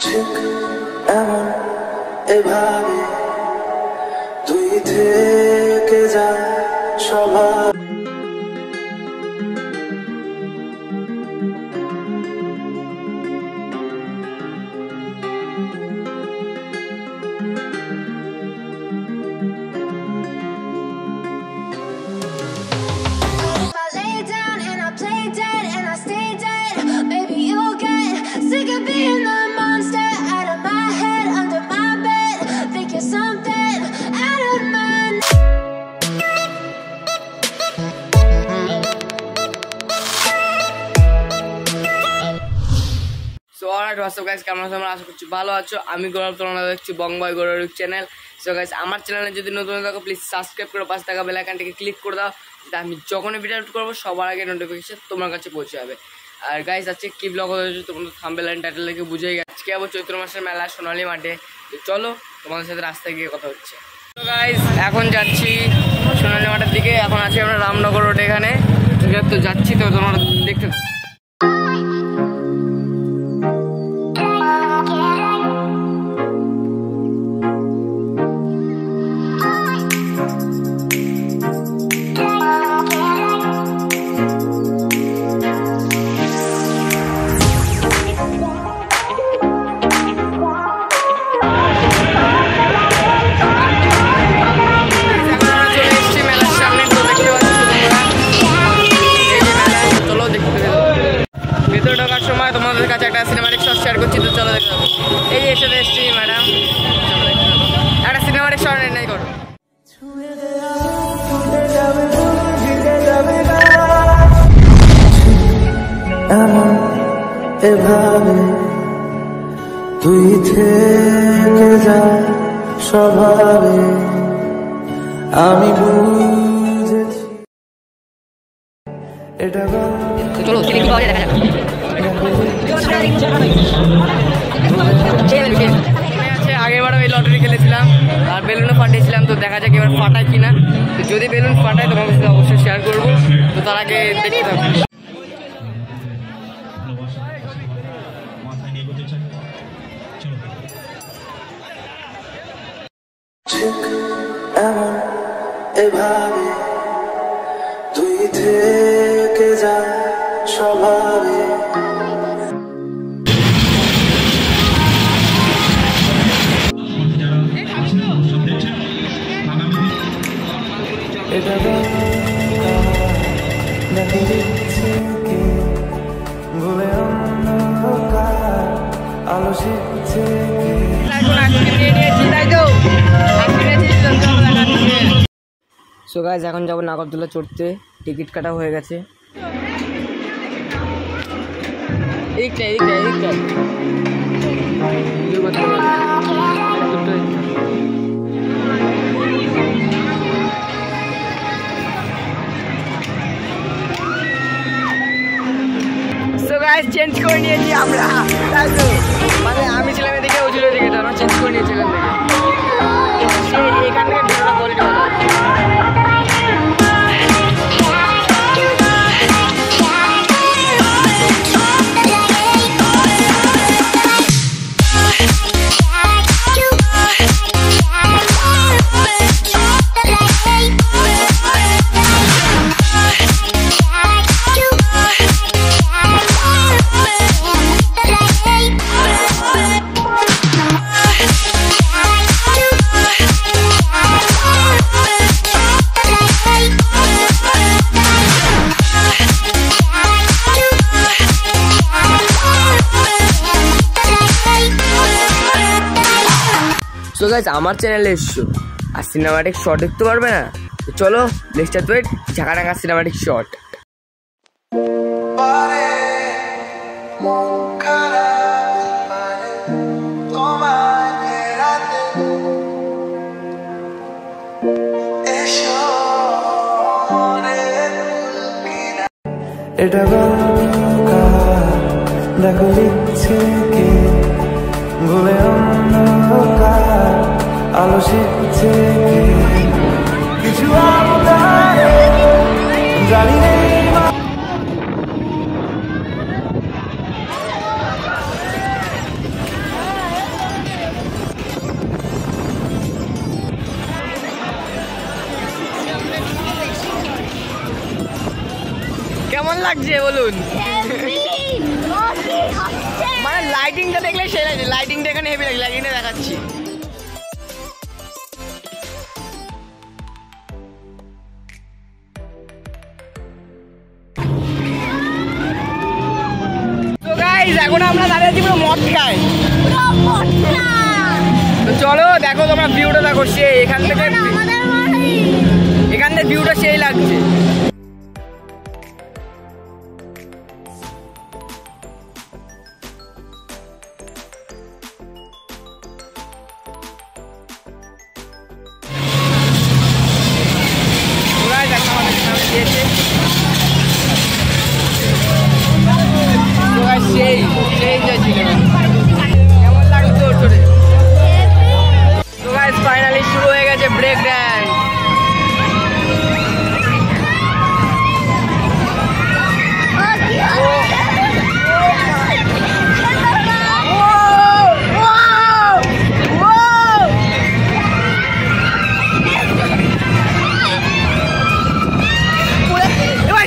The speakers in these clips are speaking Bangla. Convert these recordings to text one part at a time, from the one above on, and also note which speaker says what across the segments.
Speaker 1: ঠিক এমন এভাবে তুই থেকে যা স্বভাব।
Speaker 2: কেমন আছো? আমরা আশা করছি ভালো আছো। আমি গৌরব, তোমরা দেখছি বংবয় গৌরব চ্যানেল। সো গাইস, আমার চ্যানেলে যদি নতুন থাকো প্লিজ সাবস্ক্রাইব করে পাশে থাকা বেল আইকনটাকে ক্লিক করে দাও, যাতে আমি যখনই ভিডিও আপলোড করবো সবার আগে নোটিফিকেশন তোমার কাছে পৌঁছে যাবে। আর গাইস, আজকে কি ব্লগ হয়েছে তোমরা থাম্বনেল এন্ড টাইটেল দেখে বুঝেই গেছো। আজকে আবার চৈত্র মাসের মেলা সোনালী মাঠে। চলো তোমাদের সাথে রাস্তায় গিয়ে কথা হচ্ছে। তো গাইস, এখন যাচ্ছি সোনালী মাঠের দিকে। এখন আছি আমরা রামনগর রোড এখানে। তো যাচ্ছি, তো তোমরা দেখতে সময় তোমাদের কাছে একটা সিনেমাটিক শট শেয়ার করছি। তো চলো দেখতে হবে। এই যে এসে এসছি ম্যাডাম, একটা সিনেমাটিক শট নাই করো।
Speaker 1: এমন এভাবে তুই থেকে যা স্বভাবে আমি বুঝেছি এটা।
Speaker 2: চলো দেখা যাক। আগেরবারও এই লটারি খেলেছিলাম আর বেলুনও ফাটিয়েছিলাম। তো দেখা যাক এবার ফাটায় কিনা। তো যদি বেলুন ফাটায় তোমার সাথে অবশ্যই শেয়ার করবো। তো তার আগে দেখতে থাকবো।
Speaker 1: ঠিক এমন এভাবে তুই থেকে যা স্বভাবে এটা নাকি দিচ্ছে কে বলে আলো শিখছে কে।
Speaker 2: সো গাইস, এখন যাবো নাগরদোলা চড়তে। টিকিট কাটা হয়ে গেছে। সো গাইস, চেঞ্জ করে নিয়েছি আমরা। মানে আমি ছিলাম এদিকে, ও ছিল এদিকে। আমরা চেঞ্জ করে নিয়েছি এখান থেকে। এখান থেকে ভিডিওটা করে নেওয়া। সো গাইস, আমার চ্যানেলে এসছো আর সিনেমাটিক শট দেখতে পারবে না? তো চলো লেটস স্টার্ট উইথ ঝাঁকানাকা সিনেমাটিক শট।
Speaker 1: এটা দেখো লিখছে কে বলে আলো শিখছে কে কিছু জানি নেই।
Speaker 2: লাগছে বলুন? মানে লাইটিংটা দেখলে সেই লাগছে, লাইটিংটা এখানে হেভি লাগছে, লাইটিংটা দেখাচ্ছি। তো গাইস এখন আমরা দাঁড়িয়ে আছি পুরো মদ খাই। তো চলো দেখো তোমরা ভিউটা দেখো, সেই এখান থেকে ভিউটা সেই লাগছে। কেমন লাগলো তোর চলে? তো গাইস ফাইনালি শুরু হয়ে গেছে ব্রেক ড্যান্স।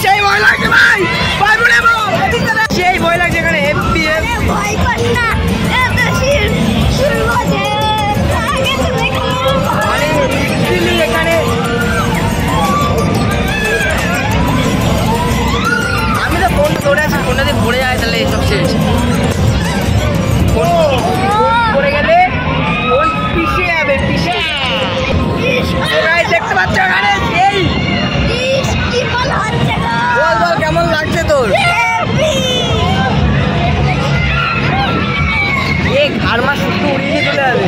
Speaker 2: সেই ভয় লাগছে ভাই, সেই ভয় লাগছে এখানে। এখানে আমি তো ফোনটা ধরে আছি, ফোনটা দিয়ে পড়ে যায় তাহলে সব শেষ। পড়ে গেলে ফোন পিছিয়ে যাবে, পিছিয়ে দেখতে পাচ্ছ এখানে। বল বল কেমন লাগছে তোর? এই ঘাড় মাস শুধু উড়িয়ে চলে যাবে,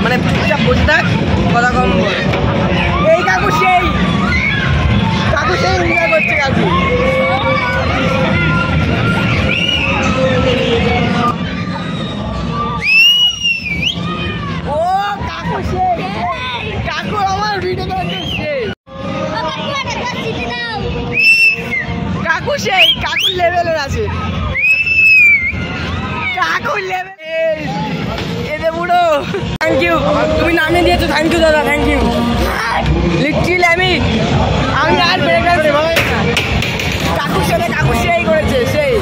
Speaker 2: মানে চুপচাপ বসে থাক, কথা কম বল। এই কাকু সেই এনজয় করছে কাকু। ও কাকু সেই, কাকু আমার ভিডিও করছে সেই, কাকু সেই, কাকুর লেভেলের আছে, কাকুর লেভেল। এতে বুড়ো থ্যাংক ইউ, তুমি নামিয়ে দিয়েছো, থ্যাংক ইউ দাদা, থ্যাংক ইউ। লিট্রিল আমি আর বেড়ে গেছে কাকুর সাথে, কাকু সেই করেছে সেই।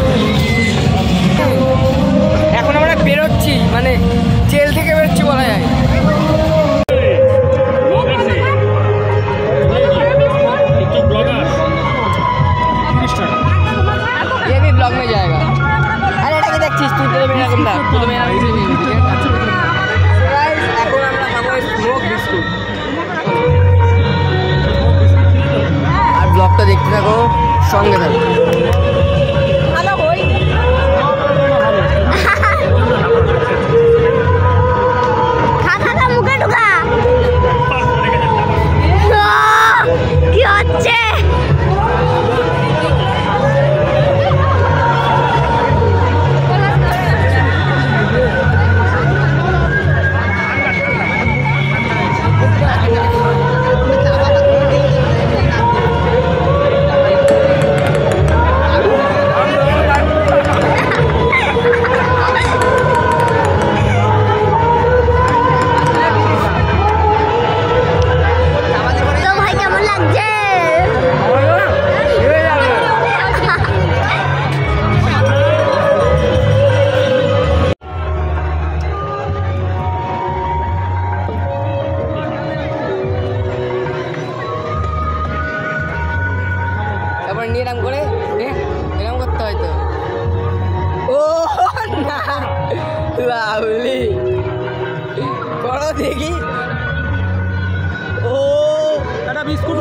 Speaker 2: এখন আমরা বেরোচ্ছি, মানে জেল থেকে বেরোচ্ছি বলা যায়। ये भी ब्लॉग में जाएगा। अरे এটা কি দেখছিস তুই? তো মেরা কোনটা? তুই তো মেরা ভিডিও নিবি, ঠিক আছে? গাইস এখন আমরা খাবো স্মোক বিস্কুট। আর ব্লগটা দেখতে থাকো, সঙ্গে থাকো। ভালো হই খাতা মুখে ঢোকা কি হচ্ছে? এরকম করে এরকম করতে হয়তো। ও না লাভলি করো দেখি। ও একটা বিস্কুট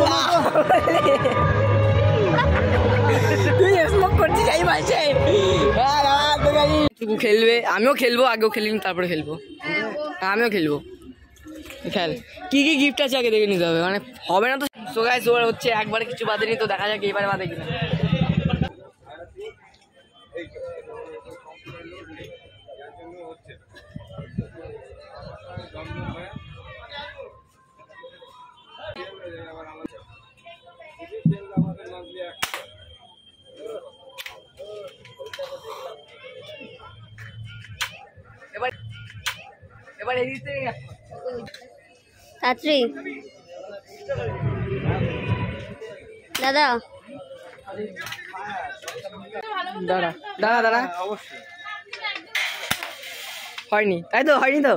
Speaker 2: তুই স্মোক করছিস এই মাসে? খেলবে, আমিও খেলবো, আগেও খেলিনি তারপরে খেলবো, আমিও খেলবো। খেল, কি কি গিফট আছে আগে দেখে নিতে হবে, মানে হবে না তো। সো গাইস ওর হচ্ছে একবারে কিছু বাদেনি, তো দেখা যাক এবারে বাদে কিনা। এবার এই দিতে
Speaker 3: ছাত্রী দাদা
Speaker 2: দাঁড়া দাঁড়া দাঁড়া, হয়নি তাই তো, হয়নি তো,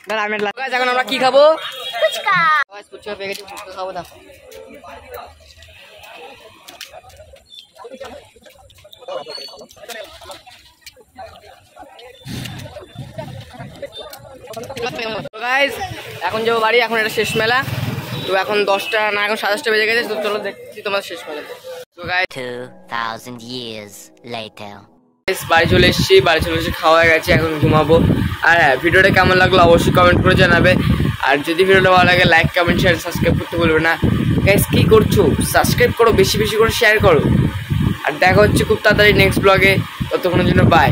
Speaker 2: দাঁড়া আমি এখন আমরা কি খাবো? ফুচকা। ফুচকা পেয়ে গেছি, ফুচকা খাবো। দেখো এখন যাবো বাড়ি, এখন এটা শেষ মেলা। তো এখন 10টা না, এখন 7:30 বেজে গেছে। তো চলো দেখছি তোমার শেষ মেলা। তো গাইস
Speaker 3: 2000 years later.
Speaker 2: বাড়ি চলে এসেছি, খাওয়া হয়ে গেছে, এখন ঘুমাবো। আর হ্যাঁ, ভিডিওটা কেমন লাগলো অবশ্যই কমেন্ট করে জানাবে। আর যদি ভিডিওটা ভালো লাগে লাইক কমেন্ট শেয়ার সাবস্ক্রাইব করতে ভুলবে না। গাইস কি করছো? সাবস্ক্রাইব করো, বেশি বেশি করে শেয়ার করো। আর দেখা হচ্ছে খুব তাড়াতাড়ি নেক্সট ব্লগে। ততক্ষণের জন্য বাই।